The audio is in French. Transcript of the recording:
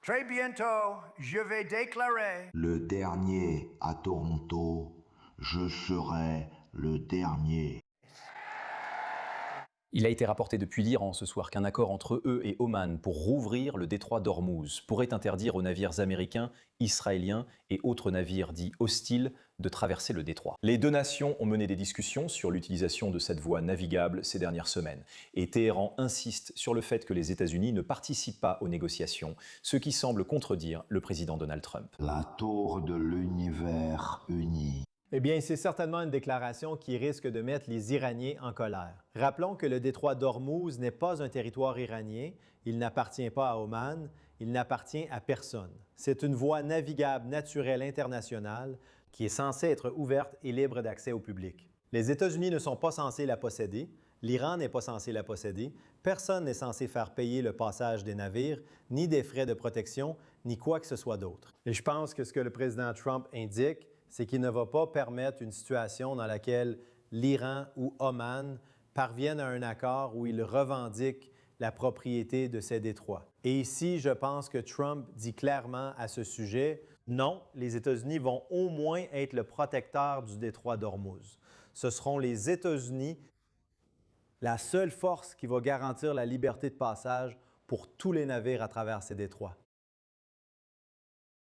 Très bientôt, je vais déclarer Le dernier à Toronto, je serai le dernier. Il a été rapporté depuis l'Iran ce soir qu'un accord entre eux et Oman pour rouvrir le détroit d'Ormuz pourrait interdire aux navires américains, israéliens et autres navires dits hostiles de traverser le détroit. Les deux nations ont mené des discussions sur l'utilisation de cette voie navigable ces dernières semaines. Et Téhéran insiste sur le fait que les États-Unis ne participent pas aux négociations, ce qui semble contredire le président Donald Trump. La tour de l'univers uni. Eh bien, c'est certainement une déclaration qui risque de mettre les Iraniens en colère. Rappelons que le détroit d'Ormuz n'est pas un territoire iranien, il n'appartient pas à Oman, il n'appartient à personne. C'est une voie navigable naturelle internationale qui est censée être ouverte et libre d'accès au public. Les États-Unis ne sont pas censés la posséder, l'Iran n'est pas censé la posséder, personne n'est censé faire payer le passage des navires, ni des frais de protection, ni quoi que ce soit d'autre. Et je pense que ce que le président Trump indique, c'est qu'il ne va pas permettre une situation dans laquelle l'Iran ou Oman parviennent à un accord où ils revendiquent la propriété de ces détroits. Et ici, je pense que Trump dit clairement à ce sujet, non, les États-Unis vont au moins être le protecteur du détroit d'Ormuz. Ce seront les États-Unis, la seule force qui va garantir la liberté de passage pour tous les navires à travers ces détroits.